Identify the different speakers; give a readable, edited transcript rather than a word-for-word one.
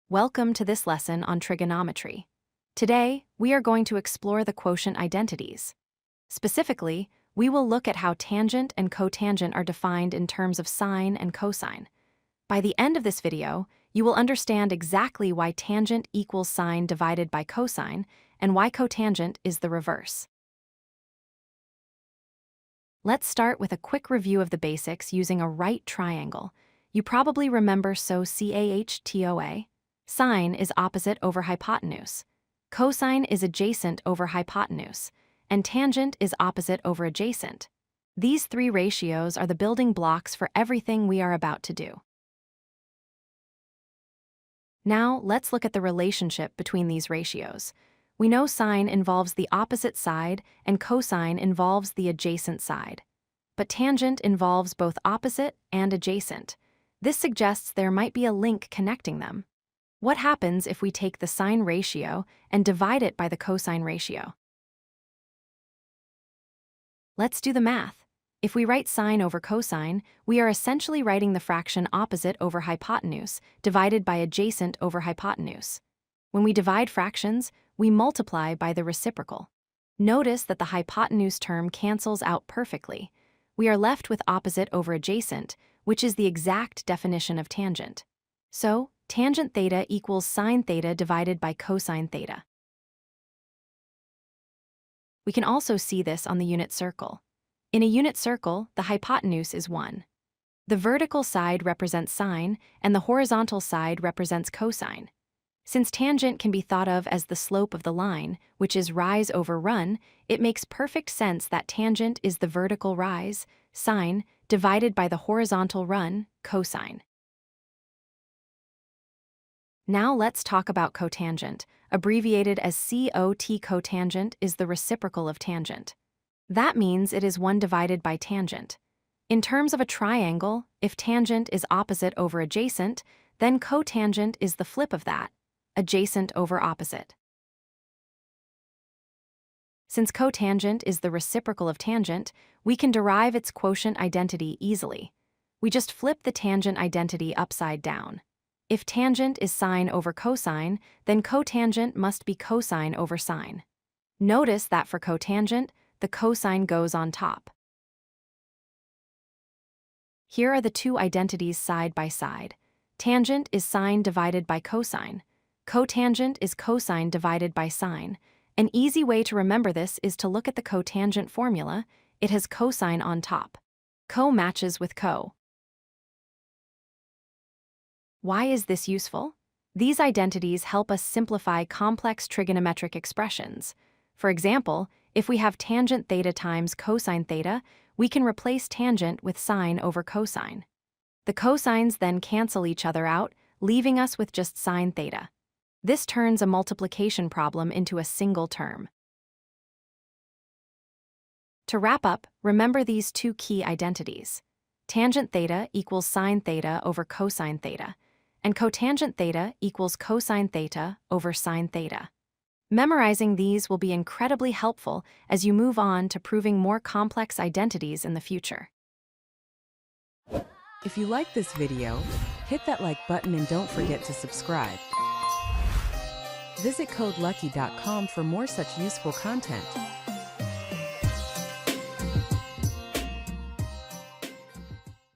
Speaker 1: Welcome to this lesson on trigonometry. Today, we are going to explore the quotient identities. Specifically, we will look at how tangent and cotangent are defined in terms of sine and cosine. By the end of this video, you will understand exactly why tangent equals sine divided by cosine and why cotangent is the reverse. Let's start with a quick review of the basics using a right triangle. You probably remember SOH CAH TOA. Sine is opposite over hypotenuse. Cosine is adjacent over hypotenuse. And tangent is opposite over adjacent. These three ratios are the building blocks for everything we are about to do. Now, let's look at the relationship between these ratios. We know sine involves the opposite side and cosine involves the adjacent side. But tangent involves both opposite and adjacent. This suggests there might be a link connecting them. What happens if we take the sine ratio and divide it by the cosine ratio? Let's do the math. If we write sine over cosine, we are essentially writing the fraction opposite over hypotenuse divided by adjacent over hypotenuse. When we divide fractions, we multiply by the reciprocal. Notice that the hypotenuse term cancels out perfectly. We are left with opposite over adjacent, which is the exact definition of tangent. So, tangent theta equals sine theta divided by cosine theta. We can also see this on the unit circle. In a unit circle, the hypotenuse is 1. The vertical side represents sine, and the horizontal side represents cosine. Since tangent can be thought of as the slope of the line, which is rise over run, it makes perfect sense that tangent is the vertical rise, sine, divided by the horizontal run, cosine. Now let's talk about cotangent. Abbreviated as COT, cotangent is the reciprocal of tangent. That means it is 1 divided by tangent. In terms of a triangle, if tangent is opposite over adjacent, then cotangent is the flip of that, adjacent over opposite. Since cotangent is the reciprocal of tangent, we can derive its quotient identity easily. We just flip the tangent identity upside down. If tangent is sine over cosine, then cotangent must be cosine over sine. Notice that for cotangent, the cosine goes on top. Here are the two identities side by side. Tangent is sine divided by cosine. Cotangent is cosine divided by sine. An easy way to remember this is to look at the cotangent formula. It has cosine on top. Co matches with co. Why is this useful? These identities help us simplify complex trigonometric expressions. For example, if we have tangent theta times cosine theta, we can replace tangent with sine over cosine. The cosines then cancel each other out, leaving us with just sine theta. This turns a multiplication problem into a single term. To wrap up, remember these two key identities. Tangent theta equals sine theta over cosine theta, and cotangent theta equals cosine theta over sine theta. Memorizing these will be incredibly helpful as you move on to proving more complex identities in the future.
Speaker 2: If you like this video, hit that like button and don't forget to subscribe. Visit codelucky.com for more such useful content.